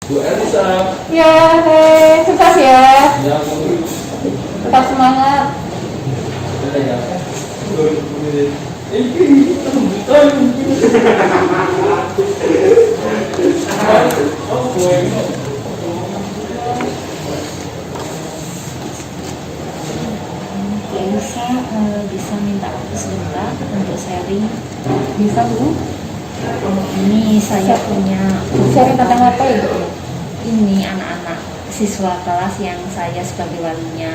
Bu Elisa. Ya, sukses ya. Ya, Tetap semangat. ya. Elisa bisa minta waktu sebentar untuk sharing. Bisa Bu? Ini saya punya Sharing tentang apa ya Bu? ini anak-anak siswa kelas yang saya sebagai walinya.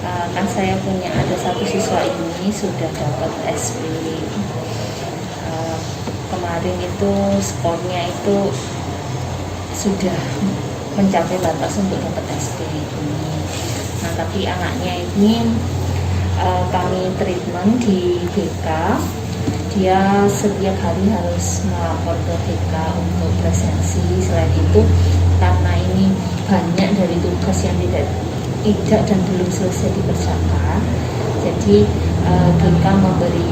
Kan saya punya ada satu siswa ini sudah dapat SP. Kemarin itu skornya itu sudah mencapai batas untuk dapat SP ini. Nah, tapi anaknya ini kami treatment di BK. Dia setiap hari harus melapor ke BK untuk presensi. Selain itu, karena ini banyak dari tugas yang tidak dan belum selesai dikerjakan, jadi BK memberi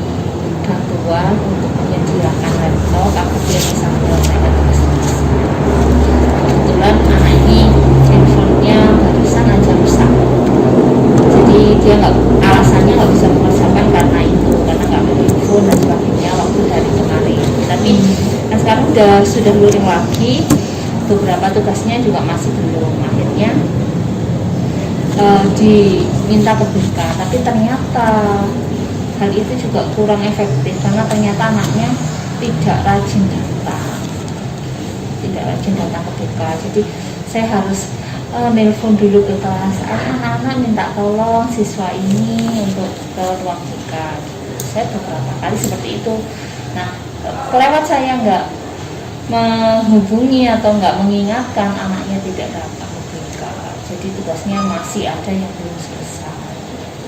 bantuan untuk menyediakan laptop agar dia bisa menyelesaikan tugas-tugas. Kebetulan anak ini handphonenya barusan aja rusak, jadi dia alasannya nggak bisa mengerjakan karena nggak ada info dan sebagainya waktu dari kemarin. Tapi kan sekarang sudah luring lagi, beberapa tugasnya juga masih belum. Akhirnya diminta ke BK, tapi ternyata hal itu juga kurang efektif karena ternyata anaknya tidak rajin datang ke BK. Jadi saya harus nelpon dulu ke kelas, anak-anak minta tolong siswa ini untuk ke ruang BK. Saya beberapa kali seperti itu. Nah, kelewat saya nggak menghubungi atau nggak mengingatkan anaknya tidak datang ke BK. Jadi tugasnya masih ada yang belum selesai.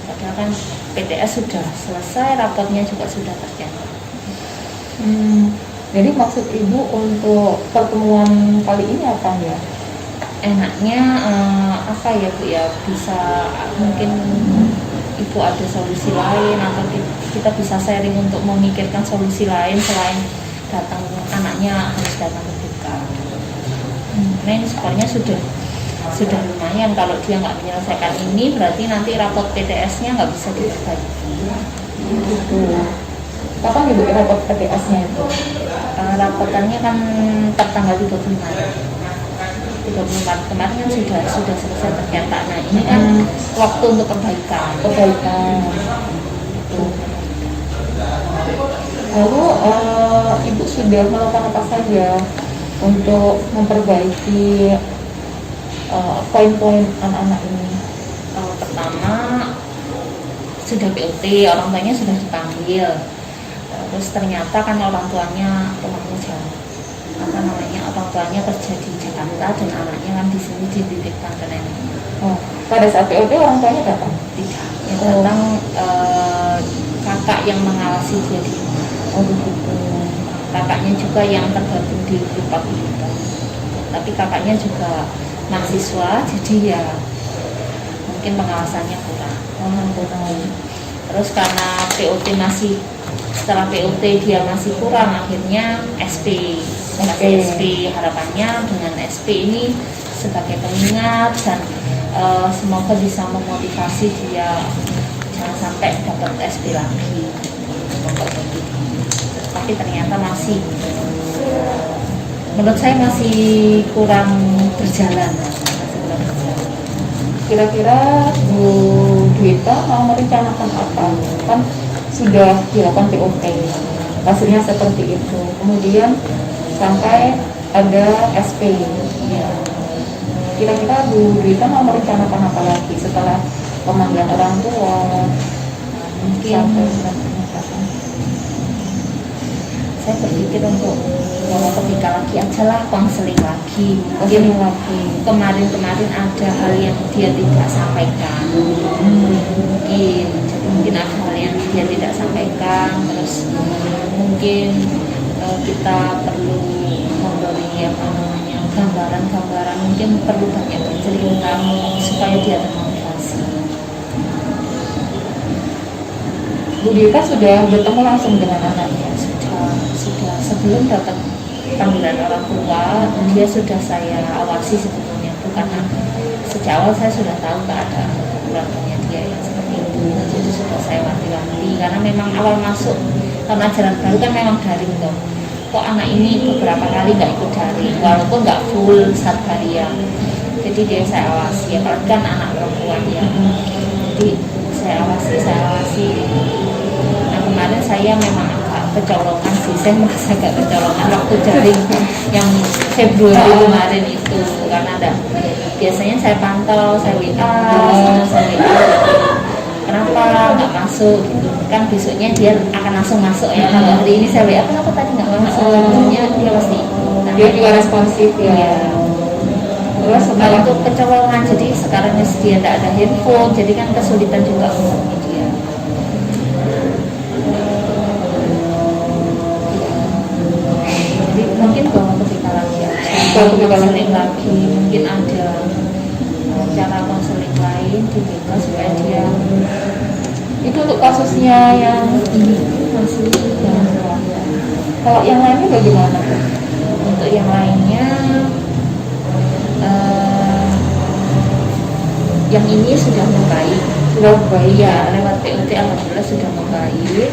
Padahal kan PTS sudah selesai, raportnya juga sudah tercatat. Jadi maksud Ibu untuk pertemuan kali ini apa ya? Enaknya apa ya Bu ya, bisa mungkin Ibu ada solusi lain atau kita bisa sharing untuk memikirkan solusi lain selain anaknya harus datang ke BK. Nah, ini skornya sudah lumayan. Kalau dia nggak menyelesaikan ini, berarti nanti raport PTS-nya nggak bisa diperbaiki. Gitu. Kapan Ibu raport PTS-nya itu? Raportannya kan tertanggal 25 kemarin kan sudah selesai tercetak. Nah, ini kan waktu untuk perbaikan. Gitu. Lalu Ibu sudah melakukan apa saja untuk memperbaiki poin-poin anak-anak ini? Pertama sudah POT, orang tuanya sudah dipanggil. Terus ternyata kan orang tuanya rumahnya jauh, orang tuanya kerja di Jakarta dan anaknya kan di sini dititipkan ke neneknya. Pada saat POT orang tuanya datang? Tidak, yang datang kakak yang mengawasi dia di rumah. Begitu. Kakaknya juga yang tergabung di grup paguyuban. Tapi kakaknya juga mahasiswa, jadi ya mungkin pengawasannya kurang. Terus karena setelah POT dia masih kurang, akhirnya SP. Harapannya dengan SP ini sebagai pengingat dan semoga bisa memotivasi dia jangan sampai dapat SP lagi. Tapi ternyata menurut saya masih kurang berjalan. Kira-kira Bu Dwita mau merencanakan apa? Kan sudah dilakukan POT, hasilnya seperti itu. Kemudian sampai ada SP. Kira-kira Bu Dwita mau merencanakan apa lagi setelah pemanggilan orang tua? Mungkin saya berpikir untuk bawa ke BK lagi aja lah, konseling lagi. Kemarin ada hal yang dia tidak sampaikan. Mungkin ada hal yang dia tidak sampaikan. Terus mungkin kita perlu memberi gambaran, mungkin perlu banyak bercerita supaya dia termotivasi. Bu Dwita sudah bertemu langsung dengan anaknya? Sudah sebelum dapat panggilan orang tua, dia sudah saya awasi sebetulnya itu karena sejak awal saya sudah tahu keadaan keluarganya dia yang seperti itu, jadi sudah saya wanti-wanti karena memang awal masuk tahun ajaran baru kan memang daring toh. Kok anak ini beberapa kali nggak ikut daring, walaupun nggak full saat harian. Jadi dia saya awasi, apalagi kan anak perempuan ya. Jadi saya awasi. Nah kemarin saya memang agak kecolongan sih, saya merasa agak kecolongan waktu daring yang Februari kemarin itu karena ada biasanya saya pantau, saya WA, kenapa nggak masuk gitu kan, besoknya dia akan langsung masuk ya. Kalau hari ini saya WA kenapa tadi nggak masuk, tentunya dia pasti Dia juga responsif ya. terus setelah itu kecolongan, jadi sekarang dia tidak ada handphone, jadi kan kesulitan juga untuk dia. Jadi mungkin bawa ketika lagi ya, konseling lagi, mungkin ada cara konseling lain di BK supaya dia Itu untuk kasusnya yang ini masih yang kalau yang lainnya bagaimana tuh? untuk yang lainnya yang ini sudah membaik, ya lewat PUT alhamdulillah sudah membaik.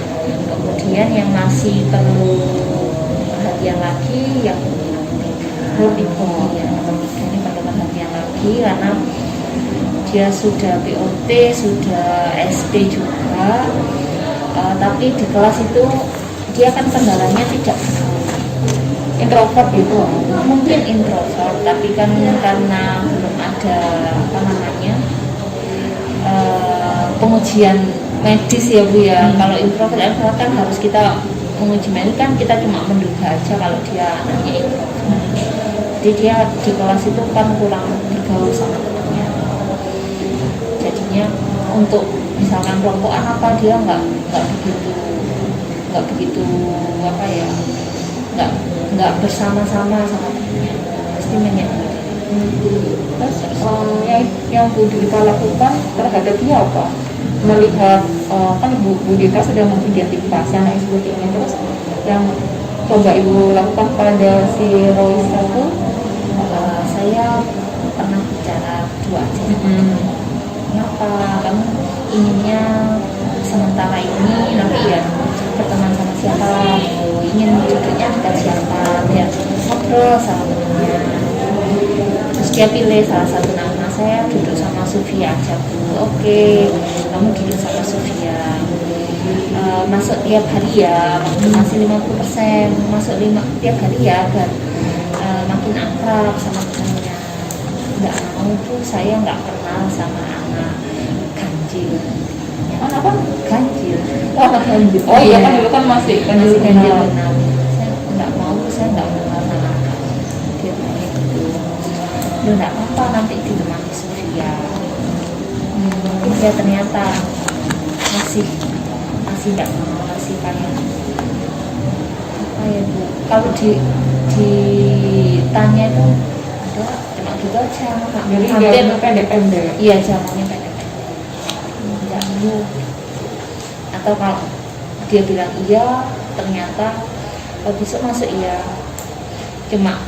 Kemudian yang masih perlu perhatian lagi yang lebih ya, ini perlu perhatian lagi karena dia sudah POT, sudah SP juga, tapi di kelas itu dia kan kendalanya tidak Introvert gitu. mungkin introvert, tapi kan karena belum ada apa namanya pengujian medis ya Bu ya. Kalau introvert kan harus kita menguji medis, kan kita cuma menduga aja kalau dia anaknya introvert. Jadi dia di kelas itu kan kurang bergaul sama temannya. Jadinya untuk misalkan kelompokan apa dia nggak begitu apa ya, nggak bersama-sama sama temannya, pasti menyendiri. Terus yang Bu Dita lakukan terhadap dia apa? Melihat kan Bu Dita sudah mengidentifikasi anak seperti ini, terus yang coba Ibu lakukan pada si Roisa itu Saya pernah bicara dua aja. Kenapa kamu inginnya sementara ini nanti ya berteman sama siapa, ingin duduknya dekat siapa, ya ngobrol sama temennya. Terus dia pilih salah satu nama, saya duduk sama Sofia aja Bu. Oke, kamu duduk sama Sofia. Masuk tiap hari ya, waktu masih 50%, masuk tiap hari ya agar makin akrab sama temennya. Nggak mau tuh, saya nggak kenal sama anak ganjil. anak apa? Ganjil. Anak ganjil. Oh iya kan dulu kan masih Masih ganjil kenal. benar. Saya nggak mau, saya nggak kenal sama anak. Dia bilang gitu. Lu nggak apa-apa, nanti ditemani Sofia. Dia ternyata masih nggak mau, masih kayak apa ya Bu? Kalau ditanya itu ada cuma gitu aja. Jadi Hampir dia pendek-pendek. iya jawabannya pendek-pendek. Nggak mau. Atau kalau dia bilang iya, ternyata besok masuk iya, cuma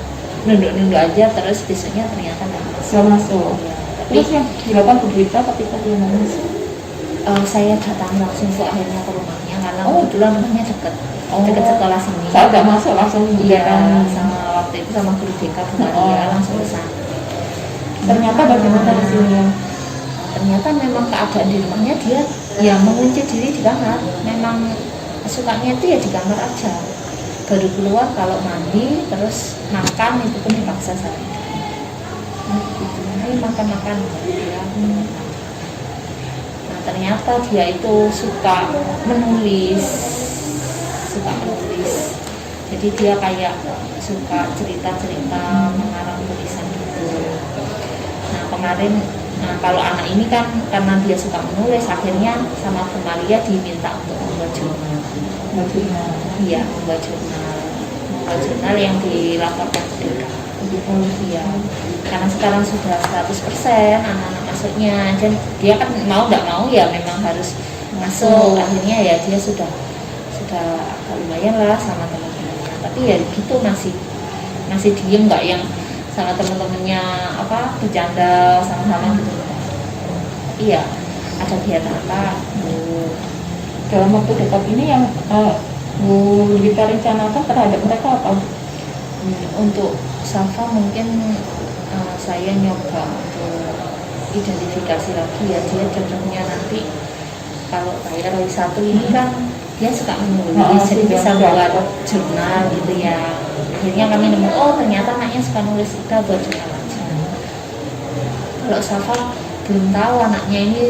nunduk-nunduk aja, terus besoknya ternyata nggak Bisa masuk. Ya, tapi Terus yang dilakukan Bu Dita ketika dia mau masuk. saya datang langsung ke akhirnya ke rumahnya karena Oh. kebetulan rumahnya dekat sekolah sini. Saat nggak masuk langsung Iya, kan. sama waktu itu sama guru BK Bu Maria langsung ke sana. Ternyata bagaimana hasilnya? Ternyata memang keadaan di rumahnya dia ya mengunci diri di kamar. Memang sukanya itu ya di kamar aja. Baru keluar kalau mandi, terus makan itu pun dipaksa saya. Ayo makan-makan. Ya. Nah ternyata dia itu suka menulis. Jadi dia kayak suka cerita-cerita, mengarang tulisan gitu. Nah kemarin, kalau anak ini kan karena dia suka menulis, akhirnya sama Bu Maria diminta untuk membuat jurnal. Iya, membuat jurnal yang dilaporkan ke BK. Iya, karena sekarang sudah 100% anak-anak masuknya, dan dia kan mau nggak mau ya memang harus masuk. Akhirnya ya dia sudah agak lumayan lah sama teman-temannya, tapi ya gitu masih masih diem, nggak yang sama temen-temennya bercanda sama-sama gitu. Iya, ada kegiatan apa Bu? Dalam waktu dekat ini yang Bu Dwita rencanakan terhadap mereka apa? Untuk Safa mungkin saya nyoba untuk identifikasi lagi ya, dia cocoknya nanti kalau Thaira satu ini kan dia suka menulis, jadi bisa buat jurnal gitu ya. Akhirnya kami nemu, oh ternyata anaknya suka nulis, kita buat jurnal aja. Kalau Safa belum tahu anaknya ini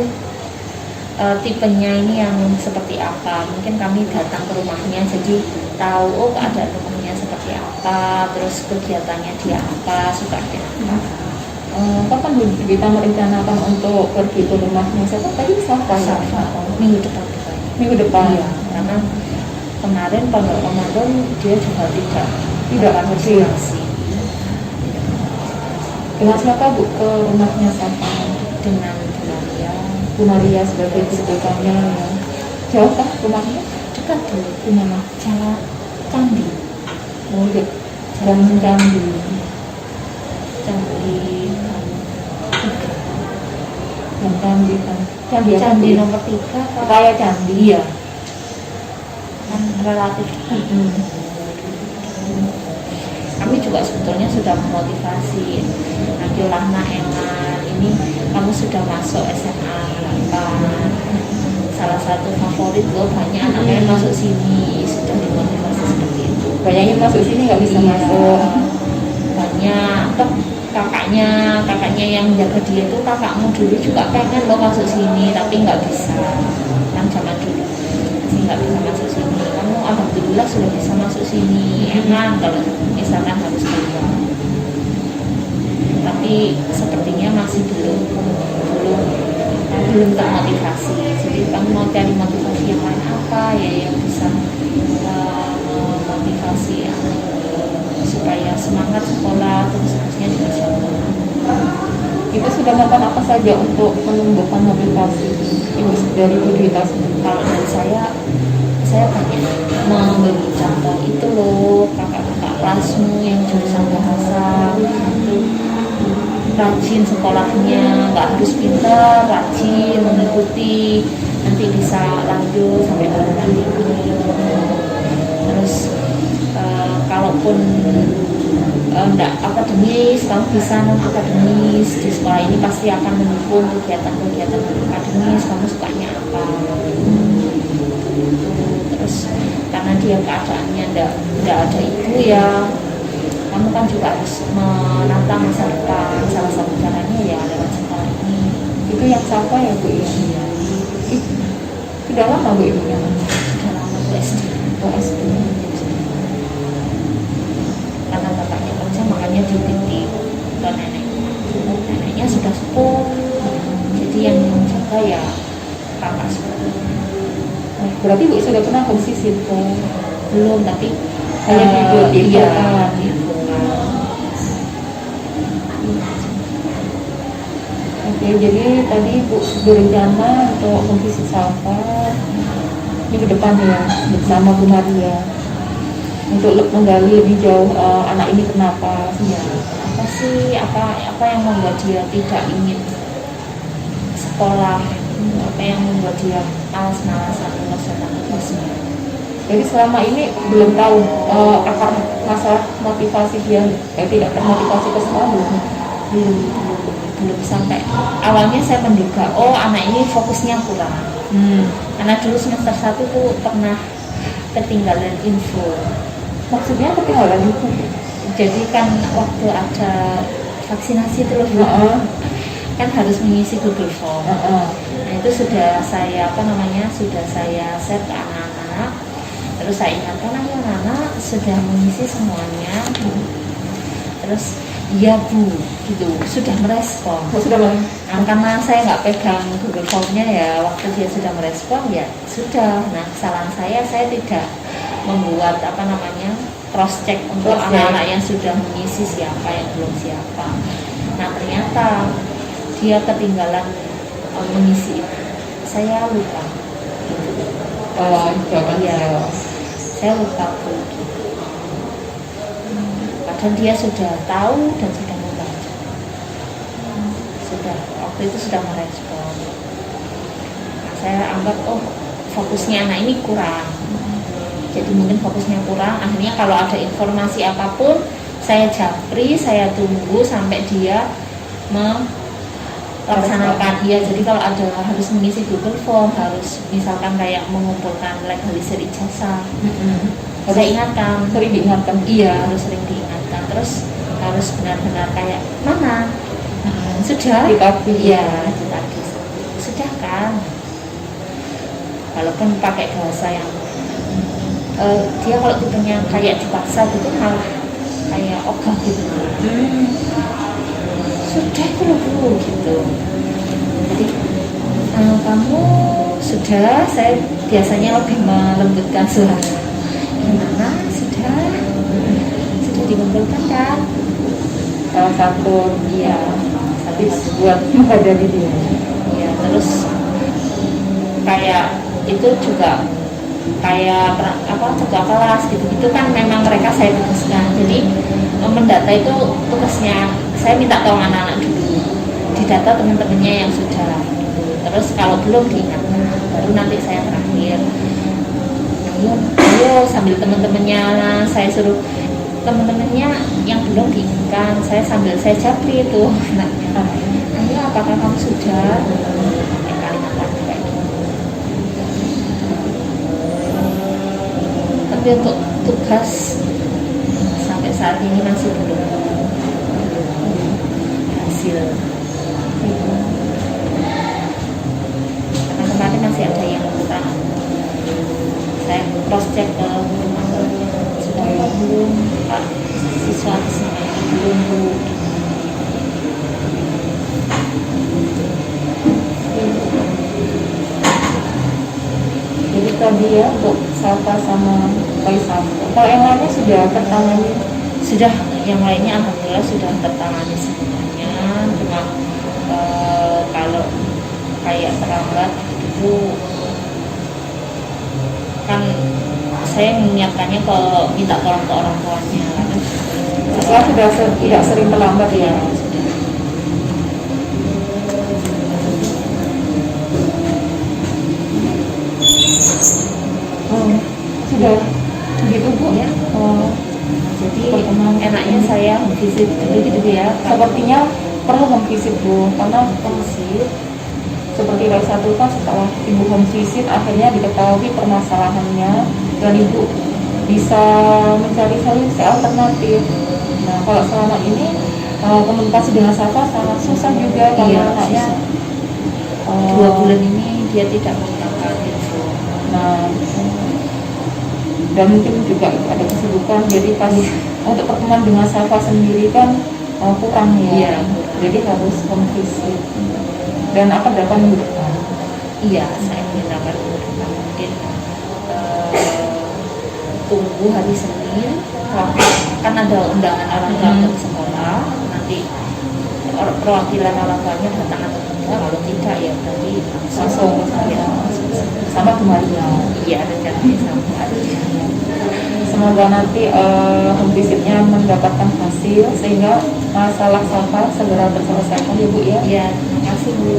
tipenya ini yang seperti apa. Mungkin kami datang ke rumahnya jadi tahu, oh keadaan rumahnya seperti apa, terus kegiatannya dia apa, sukanya apa. Kapan Bu Dwita merencanakan untuk pergi ke rumahnya? Siapa tadi? Safa. Minggu depan. Minggu depan. Iya, karena kemarin pada Ramadan dia juga tidak vaksinasi. Dengan siapa Bu ke rumahnya Safa? Dengan Bu Maria sebagai istrinya ya. Jauh kah rumahnya? Dekat dulu. Di mana? Jalan Candi. Oh, Jalan Candi. Candi nomor 3 Raya Candi ya. kan relatif. Kami juga sebetulnya sudah memotivasi nanti Rahma Eman ini kamu sudah masuk SMA 8, salah satu favorit loh, banyak anaknya yang masuk sini, sudah dimotivasi seperti itu. Banyaknya masuk sini nggak bisa Iya, masuk. banyak toh kakaknya yang jaga dia itu kakakmu dulu juga pengen lo masuk sini tapi nggak bisa, kan zaman dulu masih nggak bisa masuk sini. Kamu alhamdulillah sudah bisa masuk sini, enak kalau misalkan harus keluar, tapi sepertinya masih belum termotivasi. Jadi kamu mau cari motivasi yang lain apa ya, yang bisa memotivasi supaya semangat sekolah terus terusnya juga sama. Kita sudah melakukan apa saja untuk menumbuhkan motivasi ini dari Bu Dwita? Kalau dari saya banyak memberi contoh itu loh, kakak-kakak kelasmu yang jurusan bahasa itu rajin sekolahnya, nggak harus pintar, rajin mengikuti, nanti bisa lanjut sampai perguruan tinggi. Terus kalaupun enggak akademis, kamu bisa non akademis, di sekolah ini pasti akan mendukung kegiatan-kegiatan akademis, kamu sukanya apa. Terus karena dia keadaannya enggak ada ibu ya, kamu kan juga harus menantang masa depan. Salah satu caranya ya lewat sekolah ini. Itu yang Safa ya Bu ya? Sudah lama Bu ibunya? Sudah lama SD. SD. Karena bapaknya kerja makanya dititip ke neneknya sudah sepuh, jadi yang menjaga ya kakak sepuh. Berarti Bu sudah pernah ke situ? Belum, tapi hanya di iya, Oke, jadi tadi Bu berencana untuk memvisit Safa minggu depan ya bersama Bu Maria untuk menggali lebih jauh anak ini kenapa ya, apa sih apa yang membuat dia tidak ingin sekolah, apa yang membuat dia malas-malasan lulus. Jadi selama ini belum tahu akar masalah motivasi dia tidak termotivasi ke sekolah belum sampai. Awalnya saya menduga oh anak ini fokusnya kurang, karena dulu semester 1 tuh pernah ketinggalan info. Maksudnya ketinggalan info? Jadi kan waktu ada vaksinasi itu loh, kan harus mengisi Google Form. Nah itu sudah saya sudah saya share ke anak-anak, terus saya ingatkan anak-anak sudah mengisi semuanya. Terus iya Bu, gitu, sudah merespon. Nah, karena saya nggak pegang Google Form-nya ya, waktu dia sudah merespon ya sudah. Nah kesalahan saya tidak membuat cross check untuk anak-anak yang sudah mengisi siapa yang belum siapa. Nah ternyata dia ketinggalan mengisi, saya lupa. Jangan ya, saya lupa Bu. dan dia sudah tahu dan sudah membaca, sudah waktu itu sudah merespon. Nah, saya anggap fokusnya anak ini kurang, jadi mungkin fokusnya kurang. Akhirnya kalau ada informasi apapun saya japri, saya tunggu sampai dia melaksanakan dia. Jadi kalau ada harus mengisi Google Form, harus misalkan kayak mengumpulkan legalisir ijazah, saya ingatkan, sering diingatkan. iya harus sering diingatkan. Terus harus benar-benar kayak mana sudah Ditagih. iya ditagih, sudah kan, walaupun pakai bahasa yang dia kalau tipenya kayak dipaksa gitu malah kayak ogah gitu. Sudah itu loh Bu, gitu. Jadi kamu sudah, saya biasanya lebih melembutkan suara. Gimana? Sudah dikumpulkan kan? Salah satu Iya, tips buat menghadapi dia. Iya, terus kayak itu juga kayak ketua kelas gitu kan memang mereka saya tugaskan. Jadi mendata itu tugasnya, saya minta tolong anak-anak dulu, didata teman-temannya yang sudah dulu. Terus kalau belum diingatkan, baru nanti saya terakhir. Ayo sambil teman-temannya saya suruh teman-temannya yang belum diingatkan, saya sambil saya japri itu anaknya. Ayo apakah kamu sudah? Kalimat kayak gitu. Tapi untuk tugas sampai saat ini masih belum hasil. Karena kemarin masih ada yang kurang. Saya cross check ke rumah sudah apa belum Pak siswa kesini belum Bu. Jadi tadi ya untuk Safa sama Faisal. Kalau yang lainnya sudah tertangani? Sudah, yang lainnya alhamdulillah sudah tertangani semuanya. Cuma kalau kayak terlambat itu kan saya menyiapkannya ke minta tolong ke orang tuanya. Setelah sudah tidak sering terlambat ya. Sudah. Sudah begitu Bu Ya. Jadi Pertemuan. enaknya saya visit dulu gitu ya. Sepertinya perlu home visit Bu, karena visit seperti Rai satu kan setelah Ibu home visit akhirnya diketahui permasalahannya dan Ibu bisa mencari solusi alternatif. Nah kalau selama ini komunikasi dengan Safa sangat susah juga karena Iya, anaknya susah. 2 bulan ini dia tidak menggunakan handphone. Nah dan mungkin juga ada kesibukan, jadi pas untuk pertemuan dengan Safa sendiri kan kurang ya. Iya. Jadi harus home visit dan akan dapat minggu depan. Iya, saya mintakan mungkin tunggu hari Senin. Kan ada undangan orang tua ke sekolah. Nanti perwakilan orang tuanya datang atau tidak. Kalau tidak ya berarti langsung ya. Sama kemarin. Iya, rencananya sama hari. Semoga nanti home visitnya mendapatkan hasil sehingga masalah Safa segera terselesaikan ya Bu ya. Iya, terima kasih Bu.